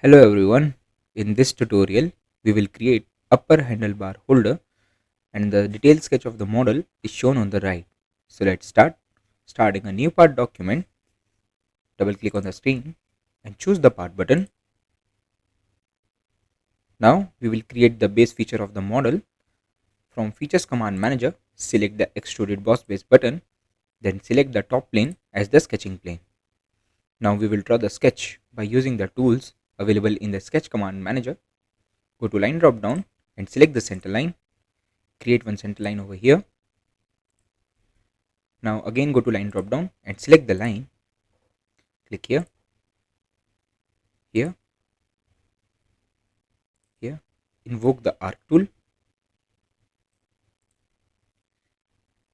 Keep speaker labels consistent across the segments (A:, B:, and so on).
A: Hello everyone, in this tutorial we will create upper handlebar holder and the detailed sketch of the model is shown on the right. So let's start. Starting a new part document, double click on the screen and choose the part button. Now we will create the base feature of the model. From features command manager, select the extruded boss base button, then select the top plane as the sketching plane. Now we will draw the sketch by using the tools available in the sketch command manager. Go to line drop down and select the center line. Create one center line over here. Now again go to line drop down and select the line. Click here, here, here. Invoke the arc tool.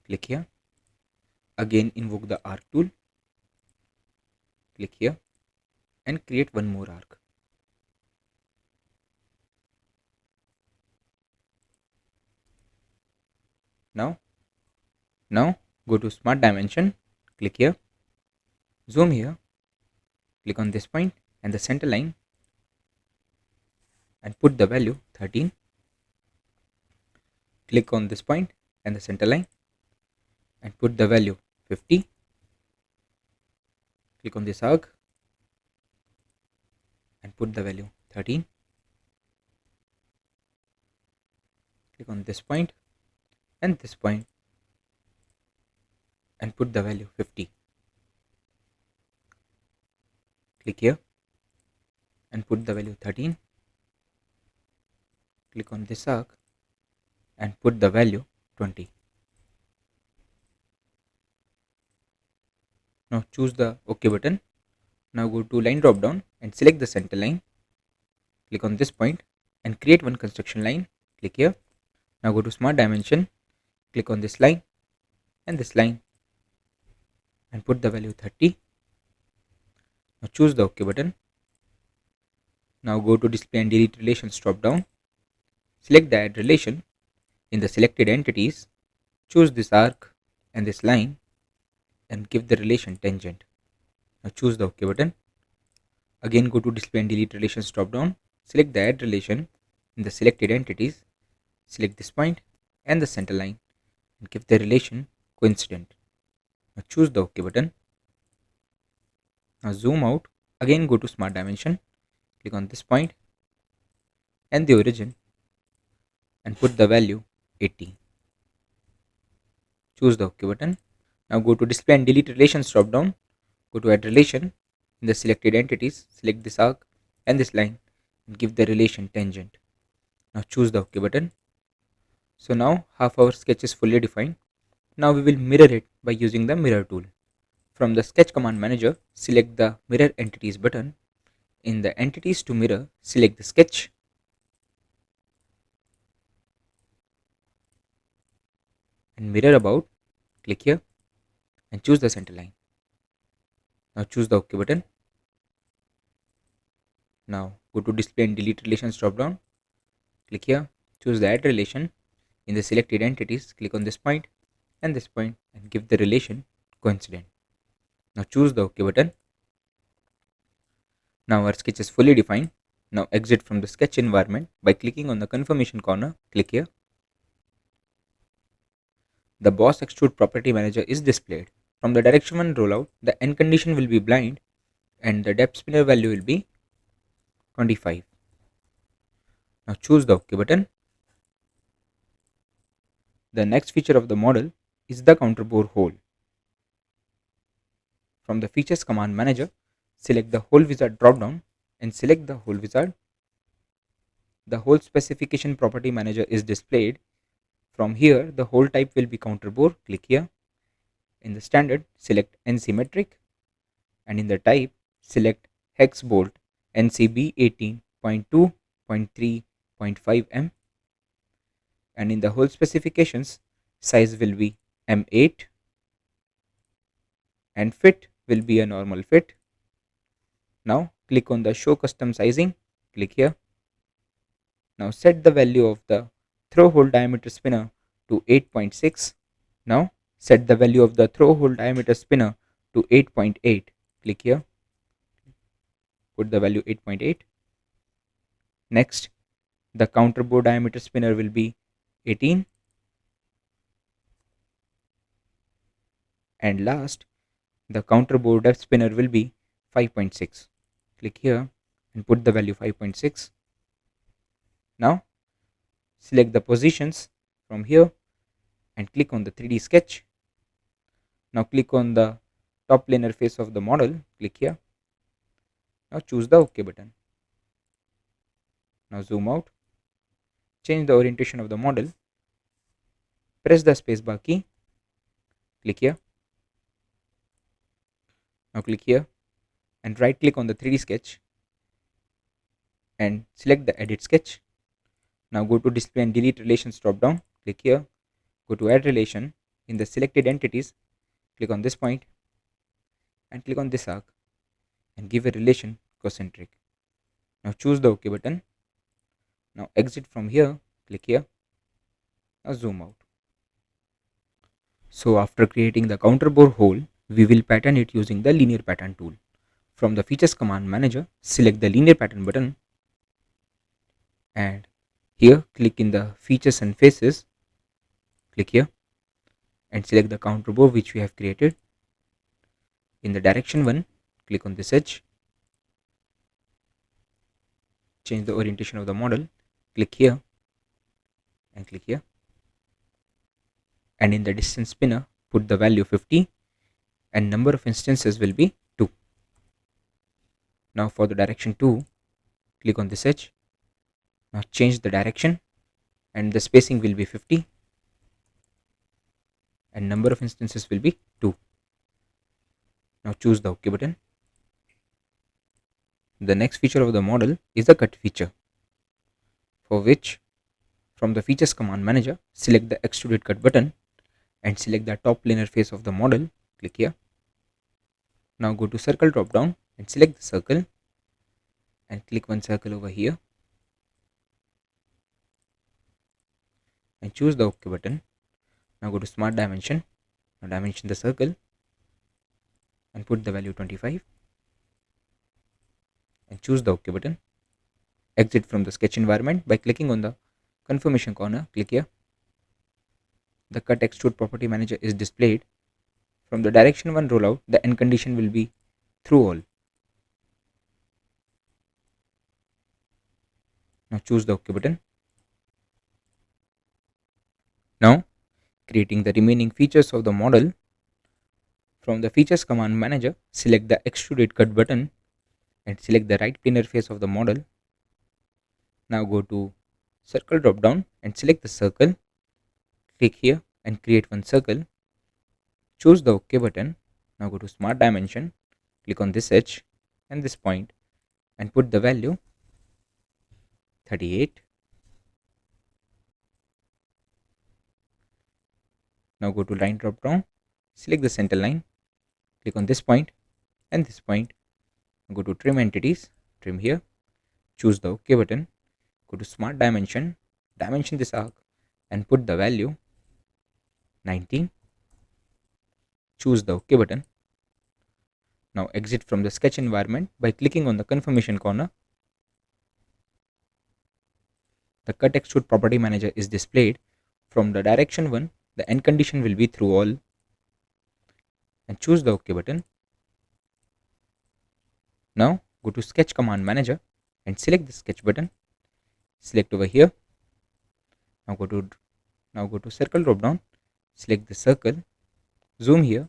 A: Click here. Again invoke the arc tool. Click here and create one more arc. Now go to smart dimension. Click here. Zoom here. Click on this point and the center line and put the value 13. Click on this point and the center line and put the value 50. Click on this arc and put the value 13. Click on this point and this point and put the value 50. Click here and put the value 13. Click on this arc and put the value 20. Now choose the OK button. Now go to line drop down and select the center line. Click on this point and create one construction line. Click here. Now go to smart dimension. Click on this line and this line and put the value 30. Now choose the OK button. Now go to display and delete relations drop down. Select the add relation. In the selected entities, choose this arc and this line and give the relation tangent. Now choose the OK button. Again go to display and delete relations drop down. Select the add relation. In the selected entities, select this point and the center line and give the relation coincident. Now choose the OK button. Now zoom out. Again go to smart dimension. Click on this point and the origin and put the value 80. Choose the OK button. Now go to display and delete relations drop down. Go to add relation. In the selected entities, select this arc and this line and give the relation tangent. Now choose the OK button. So now half our sketch is fully defined. Now we will mirror it by using the mirror tool. From the sketch command manager, select the mirror entities button. In the entities to mirror, select the sketch and mirror about. Click here and choose the center line. Now choose the OK button. Now go to display and delete relations drop down. Click here, choose the add relation. In the selected entities, click on this point and this point and give the relation coincident. Now choose the OK button. Now our sketch is fully defined. Now exit from the sketch environment by clicking on the confirmation corner. Click here. The boss extrude property manager is displayed. From the direction 1 rollout, the end condition will be blind and the depth spinner value will be 25. Now choose the OK button. The next feature of the model is the counterbore hole. From the features command manager, select the hole wizard drop down and select the hole wizard. The hole specification property manager is displayed. From here, the hole type will be counterbore. Click here. In the standard, select NC metric and in the type, select hex bolt NCB 18.2.3.5M. And in the hole specifications, size will be M8 and fit will be a normal fit. Now click on the show custom sizing. Click here. Now set the value of the throw hole diameter spinner to 8.6. Now set the value of the throw hole diameter spinner to 8.8. Click here. Put the value 8.8. Next, the counter bore diameter spinner will be 18. And last, the counter bore depth spinner will be 5.6. Click here and put the value 5.6. Now, select the positions from here and click on the 3D sketch. Now click on the top planar face of the model. Click here. Now choose the OK button. Now zoom out. Change the orientation of the model. Press the spacebar key. Click here. Now click here and right click on the 3D sketch and select the edit sketch. Now go to display and delete relations drop down. Click here. Go to add relation. In the selected entities, click on this point and click on this arc and give a relation concentric. Now choose the OK button. Now exit from here. Click here. Now zoom out. So after creating the counter bore hole, we will pattern it using the linear pattern tool. From the features command manager, select the linear pattern button and here click in the features and faces. Click here and select the counter bore which we have created. In the direction 1, click on this edge. Change the orientation of the model. Click here and click here. And in the distance spinner, put the value 50 and number of instances will be 2. Now for the direction 2, click on this edge. Now change the direction and the spacing will be 50 and number of instances will be 2. Now choose the OK button. The next feature of the model is the cut feature, for which from the features command manager, select the extruded cut button and select the top planar face of the model. Click here. Now go to circle drop down and select the circle and click one circle over here and choose the OK button. Now go to smart dimension. Now dimension the circle and put the value 25 and choose the OK button. Exit from the sketch environment by clicking on the confirmation corner. Click here. The cut extrude property manager is displayed. From the direction 1 rollout, the end condition will be through all. Now choose the OK button. Now creating the remaining features of the model. From the features command manager, select the extruded cut button and select the right planar face of the model. Now go to circle drop down and select the circle. Click here and create one circle. Choose the OK button. Now go to smart dimension. Click on this edge and this point and put the value 38. Now go to line drop down. Select the center line. Click on this point and this point. Go to trim entities. Trim here. Choose the OK button. Go to smart dimension. Dimension this arc and put the value 19. Choose the OK button. Now exit from the sketch environment by clicking on the confirmation corner. The cut extrude property manager is displayed. From the direction 1, the end condition will be through all and choose the OK button. Now go to sketch command manager and select the sketch button. Select over here. Now go to circle drop down. Select the circle. Zoom here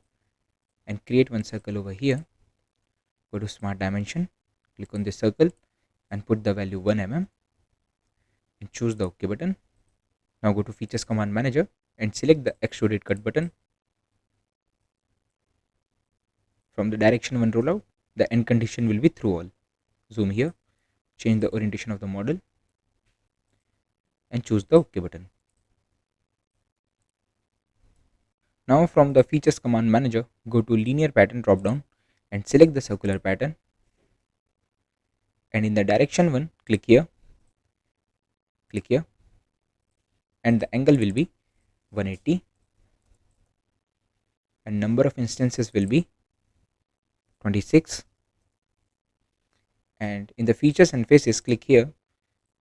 A: and create one circle over here. Go to smart dimension. Click on the circle and put the value 1 mm and choose the OK button. Now go to features command manager and select the extruded cut button. From the direction 1 rollout, the end condition will be through all. Zoom here, change the orientation of the model and choose the OK button. Now from the features command manager, go to linear pattern drop down and select the circular pattern. And in the direction 1, click here, and the angle will be 180 and number of instances will be 26. And in the features and faces, click here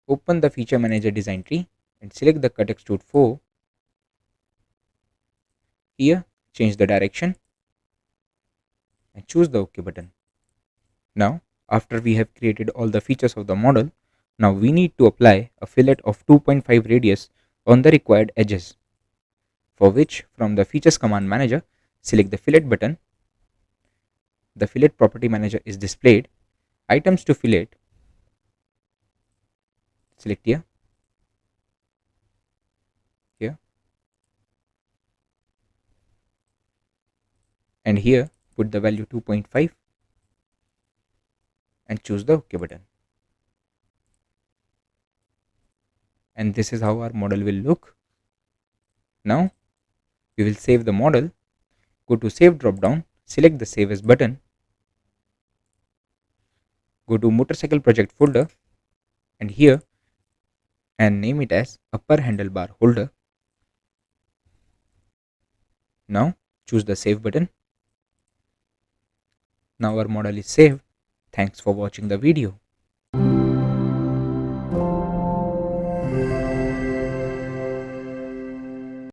A: Open the Feature Manager design tree and select the Cut Extrude 4. Here, change the direction and choose the OK button. Now, after we have created all the features of the model, now we need to apply a fillet of 2.5 radius on the required edges, for which from the Features Command Manager, select the Fillet button. The Fillet Property Manager is displayed. Items to fillet, select here, and here put the value 2.5 and choose the OK button. And this is how our model will look. Now we will save the model. Go to Save drop down, select the Save As button, go to Motorcycle Project folder, and here and name it as Upper Handlebar Holder. Now choose the Save button. Now our model is saved. Thanks for watching the video.